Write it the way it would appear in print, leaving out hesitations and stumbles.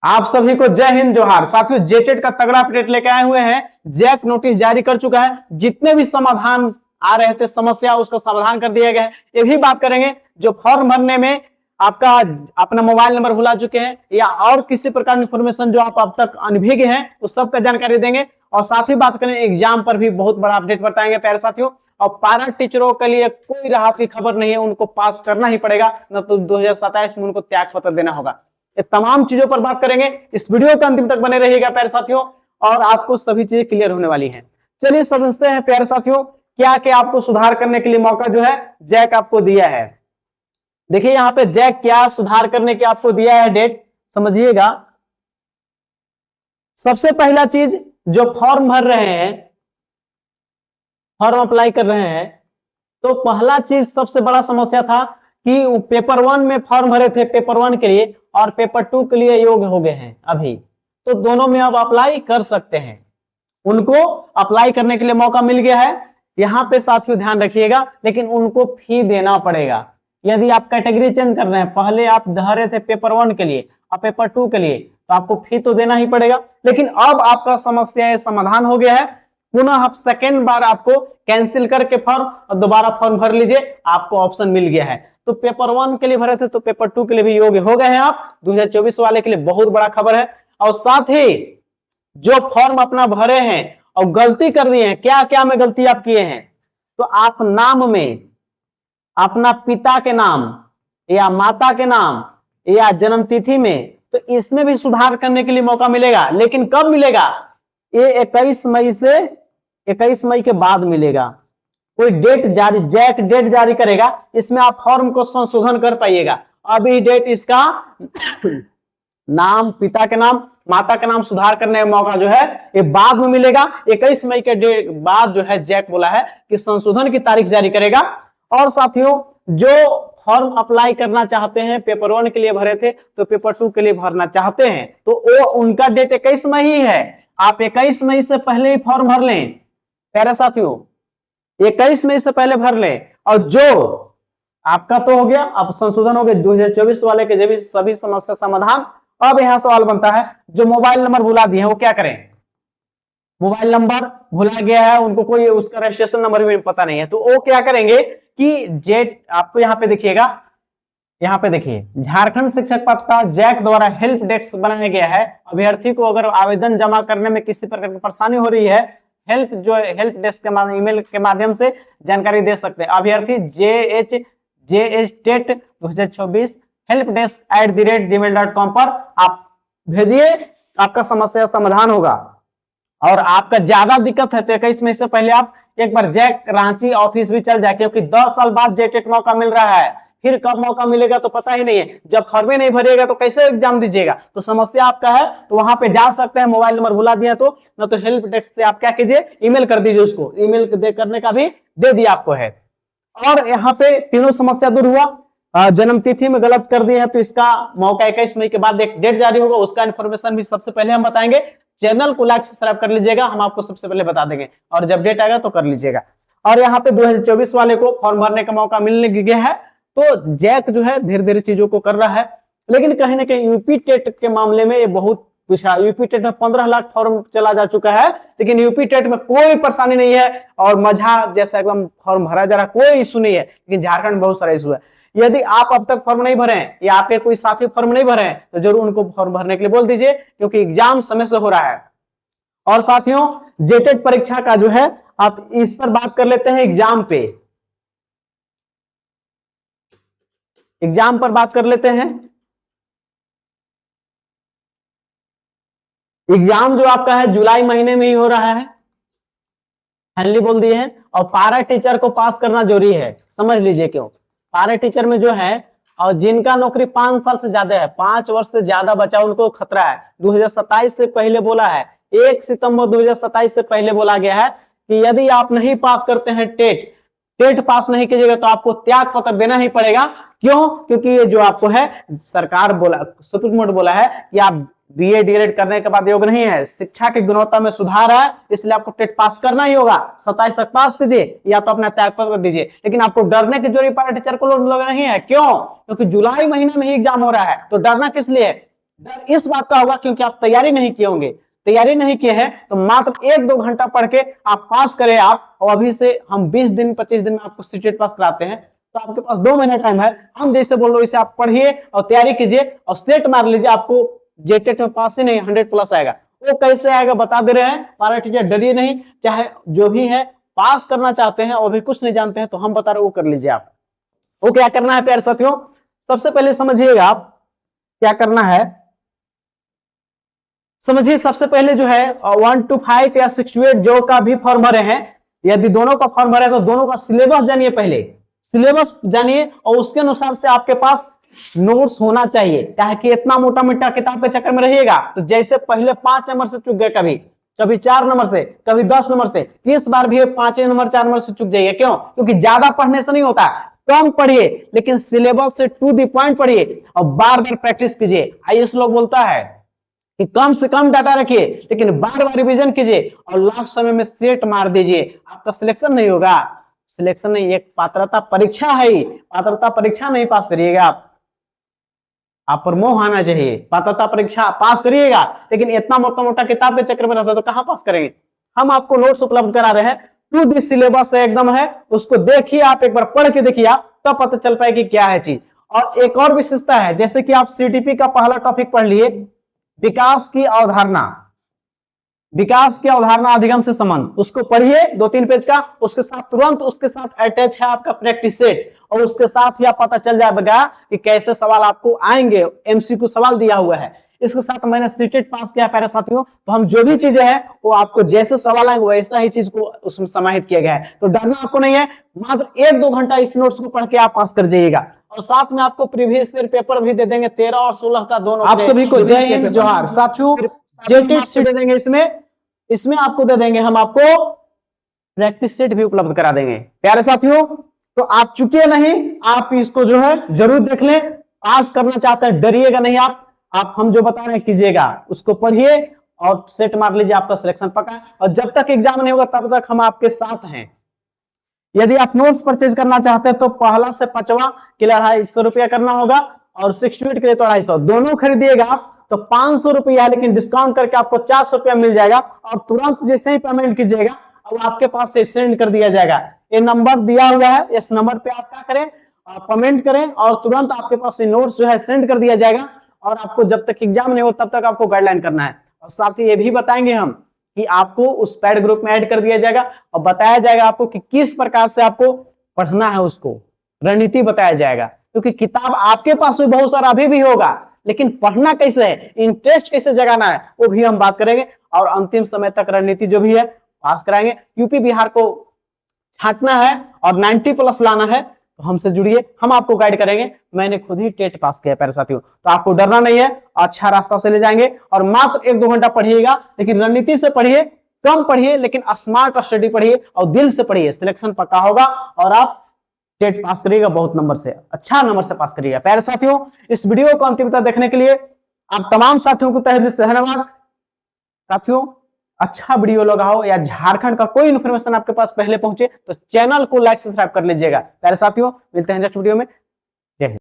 आप सभी को जय हिंद जोहार। साथियों, जेटेट का तगड़ा अपडेट लेके आए हुए हैं। जैक नोटिस जारी कर चुका है। जितने भी समाधान आ रहे थे समस्या, उसका समाधान कर दिया गया है। ये भी बात करेंगे जो फॉर्म भरने में आपका अपना मोबाइल नंबर भुला चुके हैं या और किसी प्रकार की इंफॉर्मेशन जो आप अब तक अनभिज्ञ हैं, उस सब का जानकारी देंगे। और साथ ही बात करें एग्जाम पर भी बहुत बड़ा अपडेट बताएंगे प्यारे साथियों। और पारा टीचरों के लिए कोई राहत की खबर नहीं है, उनको पास करना ही पड़ेगा, न तो 2027 में उनको त्याग पत्र देना होगा। ये तमाम चीजों पर बात करेंगे। इस वीडियो के अंतिम तक बने रहिएगा प्यारे साथियों, और आपको सभी चीजें क्लियर होने वाली हैं। चलिए समझते हैं प्यारे साथियों, क्या क्या आपको सुधार करने के लिए मौका जो है जैक आपको दिया है। देखिए यहाँ पे जैक क्या सुधार करने के आपको दिया है डेट, समझिएगा। सबसे पहला चीज, जो फॉर्म भर रहे हैं, फॉर्म अप्लाई कर रहे हैं, तो पहला चीज सबसे बड़ा समस्या था कि पेपर 1 में फॉर्म भरे थे पेपर 1 के लिए, और पेपर 2 के लिए योग्य हो गए हैं अभी, तो दोनों में अब अप्लाई कर सकते हैं। उनको अप्लाई करने के लिए मौका मिल गया है। यहाँ पे साथियों ध्यान रखिएगा, लेकिन उनको फी देना पड़ेगा। यदि आप कैटेगरी चेंज कर रहे हैं, पहले आप भरे थे पेपर 1 के लिए और पेपर 2 के लिए, तो आपको फी तो देना ही पड़ेगा। लेकिन अब आपका समस्या समाधान हो गया है। पुनः आप सेकेंड बार आपको कैंसिल करके फॉर्म और दोबारा फॉर्म भर लीजिए, आपको ऑप्शन मिल गया है। तो पेपर 1 के लिए भरे थे तो पेपर 2 के लिए भी योग्य हो गए हैं आप। 2024 वाले के लिए बहुत बड़ा खबर है। और साथ ही जो फॉर्म अपना भरे हैं और गलती कर दिए हैं, क्या क्या में गलती आप किए हैं, तो आप नाम में अपना पिता के नाम या माता के नाम या जन्म तिथि में, तो इसमें भी सुधार करने के लिए मौका मिलेगा। लेकिन कब मिलेगा? ये 21 मई के बाद मिलेगा। कोई डेट जारी, जैक डेट जारी करेगा, इसमें आप फॉर्म को संशोधन कर पाइएगा। अभी डेट इसका नाम, पिता के नाम, माता का नाम सुधार करने का मौका जो है ये बाद में मिलेगा। 21 मई के डेट बाद जो है जैक बोला है कि संशोधन की तारीख जारी करेगा। और साथियों, जो फॉर्म अप्लाई करना चाहते हैं, पेपर 1 के लिए भरे थे तो पेपर 2 के लिए भरना चाहते हैं, तो वो उनका डेट 21 मई ही है। आप 21 मई से पहले ही फॉर्म भर लें प्यारे साथियों, 21 मई से पहले भर लें। और जो आपका तो हो गया, अब संशोधन हो गया 2024 वाले के जब सभी समस्या समाधान। अब यहां सवाल बनता है, जो मोबाइल नंबर भुला दिए हैं वो क्या करें? मोबाइल नंबर भुला गया है, उनको कोई उसका रजिस्ट्रेशन नंबर भी पता नहीं है, तो वो क्या करेंगे कि जेट, आपको यहाँ पे देखिएगा, यहाँ पे देखिए झारखंड शिक्षक पद का जैक द्वारा हेल्प डेस्क बनाया गया है। अभ्यर्थी को अगर आवेदन जमा करने में किसी प्रकार की परेशानी हो रही है, हेल्प जो हेल्प डेस्क के माध्यम, ईमेल के माध्यम से जानकारी दे सकते हैं। अभ्यर्थी JHTET 2024 helpdesk@gmail.com पर आप भेजिए, आपका समस्या समाधान होगा। और आपका ज्यादा दिक्कत है तो 21 मई से पहले आप एक बार जैक रांची ऑफिस भी चल जाए, क्योंकि 10 साल बाद जेटेट मौका मिल रहा है। फिर कब मौका मिलेगा तो पता ही नहीं है। जब फॉर्म नहीं भरिएगा तो कैसे एग्जाम दीजिएगा? तो समस्या आपका है तो वहां पे जा सकते हैं। मोबाइल नंबर भुला दिया तो न तो हेल्प डेस्क से आप क्या कीजिए, ईमेल कर दीजिए, उसको ईमेल करने का भी दे दिया आपको है। और यहाँ पे तीनों समस्या दूर हुआ। जन्म तिथि में गलत कर दिए हैं तो इसका मौका 21 मई के बाद एक डेट जारी होगा, उसका इन्फॉर्मेशन भी सबसे पहले हम बताएंगे। चैनल को लाइक सब्सक्राइब कर लीजिएगा, हम आपको सबसे पहले बता देंगे, और जब डेट आएगा तो कर लीजिएगा। और यहाँ पे 2024 वाले को फॉर्म भरने का मौका मिलने गया है, तो जैक जो है धीरे धीरे चीजों को कर रहा है। लेकिन कहीं ना कहीं यूपी टेट के मामले में ये बहुत पिछड़ा। यूपी टेट में 15 लाख फॉर्म चला जा चुका है, लेकिन यूपी टेट में कोई परेशानी नहीं है और मजा जैसा एकदम फॉर्म भरा जा रहा, कोई इशू नहीं है। लेकिन झारखंड में बहुत सारा इशू है। यदि आप अब तक फॉर्म नहीं भरे हैं या आपके कोई साथी फॉर्म नहीं भरे हैं, तो जरूर उनको फॉर्म भरने के लिए बोल दीजिए, क्योंकि एग्जाम समय से हो रहा है। और साथियों, जेटेट परीक्षा का जो है, आप इस पर बात कर लेते हैं। एग्जाम पर बात कर लेते हैं। एग्जाम जो आपका है जुलाई महीने में ही हो रहा है, फाइनली बोल दिए हैं। और पारा टीचर को पास करना जरूरी है, समझ लीजिए क्यों। पारा टीचर में जो है, और जिनका नौकरी 5 साल से ज्यादा है, 5 वर्ष से ज्यादा बचा, उनको खतरा है। 2027 से पहले बोला है, 1 सितंबर 2027 से पहले बोला गया है कि यदि आप नहीं पास करते हैं टेट पास नहीं कीजिएगा तो आपको त्याग पत्र देना ही पड़ेगा। क्यों? क्योंकि ये जो आपको है सरकार बोला, सुप्रीम कोर्ट बोला है कि आप BA DED करने के बाद योग्य नहीं है, शिक्षा की गुणवत्ता में सुधार है, इसलिए आपको टेट पास करना ही होगा। 27 तक पास कीजिए या तो अपना त्याग पत्र दीजिए। लेकिन आपको डरने की जरूरत पारा टीचर को लोग नहीं है। क्यों? क्योंकि जुलाई महीने में ही एग्जाम हो रहा है, तो डरना किस लिए? डर इस बात का होगा क्योंकि आप तैयारी नहीं किए होंगे, तैयारी नहीं किए हैं तो मात्र 1-2 घंटा पढ़ के आप पास करें आप, और अभी से हम 20 दिन 25 दिन में आपको सीटेट पास कराते हैं, तो आपके पास 2 महीने टाइम है। हम जैसे बोल रहे इसे आप पढ़िए और तैयारी कीजिए और सेट मार लीजिए, आपको जेटेट में पास ही नहीं 100+ आएगा। वो कैसे आएगा बता दे रहे हैं पारा टीचर, डरिए नहीं, चाहे जो भी है पास करना चाहते हैं और भी कुछ नहीं जानते हैं तो हम बता रहे वो कर लीजिए आप। वो क्या करना है प्यारे साथियों, सबसे पहले समझिएगा आप क्या करना है, समझिए सबसे पहले जो है 1 to 5 या 6 to 8 जो का भी फॉर्म भरे हैं, यदि दोनों का फॉर्म भरे तो दोनों का सिलेबस जानिए, पहले सिलेबस जानिए और उसके अनुसार से आपके पास नोट्स होना चाहिए। क्या है कि इतना मोटा मोटा किताब के चक्कर में रहिएगा तो जैसे पहले 5 नंबर से चूक गए, कभी कभी 4 नंबर से, कभी 10 नंबर से, इस बार भी 5 नंबर 4 नंबर से चूक जाइए। क्यों? क्योंकि ज्यादा पढ़ने से नहीं होता, कम पढ़िए लेकिन सिलेबस से टू द पॉइंट पढ़िए और बार बार प्रैक्टिस कीजिए। आईएएस लोग बोलता है कि कम से कम डाटा रखिए लेकिन बार बार रिवीजन कीजिए और लास्ट समय में सेट मार दीजिए, आपका सिलेक्शन नहीं होगा। सिलेक्शन नहीं, एक पात्रता परीक्षा है, पात्रता परीक्षा नहीं पास करिएगा आप पर मोह आना चाहिए। पात्रता परीक्षा पास करिएगा लेकिन इतना मोटा मोटा किताब के चक्कर में रहता तो कहां पास करेंगे। हम आपको नोट्स उपलब्ध करा रहे हैं, टू दी सिलेबस एकदम है, उसको देखिए आप, एक बार पढ़ के देखिए आप, तब पता चल पाएगी क्या है चीज। और एक और विशेषता है, जैसे कि आप सीटीपी का पहला टॉपिक पढ़ लिए, विकास की अवधारणा, विकास की अवधारणा अधिगम से संबंध, उसको पढ़िए 2-3 पेज का, उसके साथ तुरंत उसके साथ अटैच है आपका प्रैक्टिस सेट और उसके साथ ही आप पता चल जाएगा कि कैसे सवाल आपको आएंगे, एमसीक्यू सवाल दिया हुआ है। इसके साथ मैंने सीटेट पास किया प्यारे साथियों, तो हम जो भी चीजें हैं वो आपको जैसे सवाल आएंगे वैसा ही चीज को उसमें समाहित किया गया है, तो डरना आपको नहीं है। मात्र 1-2 घंटा इस नोट्स को पढ़ के आप पास कर जाइएगा और साथ में आपको प्रीवियस ईयर पेपर भी दे देंगे 13 और 16 का दोनों। आप सभी को जय हिंद जोहार साथियों। जेटेट सीट दे देंगे, इसमें आपको दे देंगे, हम आपको प्रैक्टिस सेट भी उपलब्ध करा देंगे प्यारे साथियों। तो आप चुके नहीं, आप इसको जो है जरूर देख लें, पास करना चाहते हैं डरिएगा नहीं आप हम जो बता रहे हैं कीजिएगा, उसको पढ़िए और सेट मार लीजिए, आपका सिलेक्शन पक्का है। और जब तक एग्जाम नहीं होगा तब तक हम आपके साथ हैं। यदि आप नोट्स परचेज करना चाहते हैं तो पहला से 5वां के लिए 250 रुपया करना होगा और 6 to 8 के लिए तो 250, दोनों खरीदिएगा आप तो 500 रुपया है, लेकिन डिस्काउंट करके आपको 400 रुपया मिल जाएगा और तुरंत जैसे ही पेमेंट कीजिएगा अब आपके पास से सेंड कर दिया जाएगा। ये नंबर दिया हुआ है, इस नंबर पे आप क्या करें, कमेंट करें और तुरंत आपके पास ये नोट्स जो है सेंड कर दिया जाएगा। और आपको जब तक एग्जाम नहीं हो तब तक आपको गाइडलाइन करना है। और साथ ही ये भी बताएंगे हम कि आपको उस पैड ग्रुप में ऐड कर दिया जाएगा और बताया जाएगा आपको कि किस प्रकार से आपको पढ़ना है, उसको रणनीति बताया जाएगा। क्योंकि किताब आपके पास में बहुत सारा अभी भी होगा, लेकिन पढ़ना कैसे है, इंटरेस्ट कैसे जगाना है, वो भी हम बात करेंगे। और अंतिम समय तक रणनीति जो भी है पास कराएंगे। यूपी बिहार को छांटना है और 90+ लाना है तो हमसे जुड़िए, हम आपको गाइड करेंगे। मैंने खुद ही टेट पास किया प्यारे साथियों, तो आपको डरना नहीं है, अच्छा रास्ता से ले जाएंगे। और मात्र 1-2 घंटा पढ़िएगा लेकिन रणनीति से पढ़िए, कम पढ़िए लेकिन स्मार्ट स्टडी पढ़िए और दिल से पढ़िए, सिलेक्शन पक्का होगा और आप टेट पास करिएगा, बहुत नंबर से, अच्छा नंबर से पास करिएगा। प्यारे साथियों, इस वीडियो को अंतिम तक देखने के लिए आप तमाम साथियों को तहे दिल से धन्यवाद। साथियों, अच्छा वीडियो लगा हो या झारखंड का कोई इन्फॉर्मेशन आपके पास पहले पहुंचे तो चैनल को लाइक सब्सक्राइब कर लीजिएगा। प्यारे साथियों, मिलते हैं नेक्स्ट वीडियो में।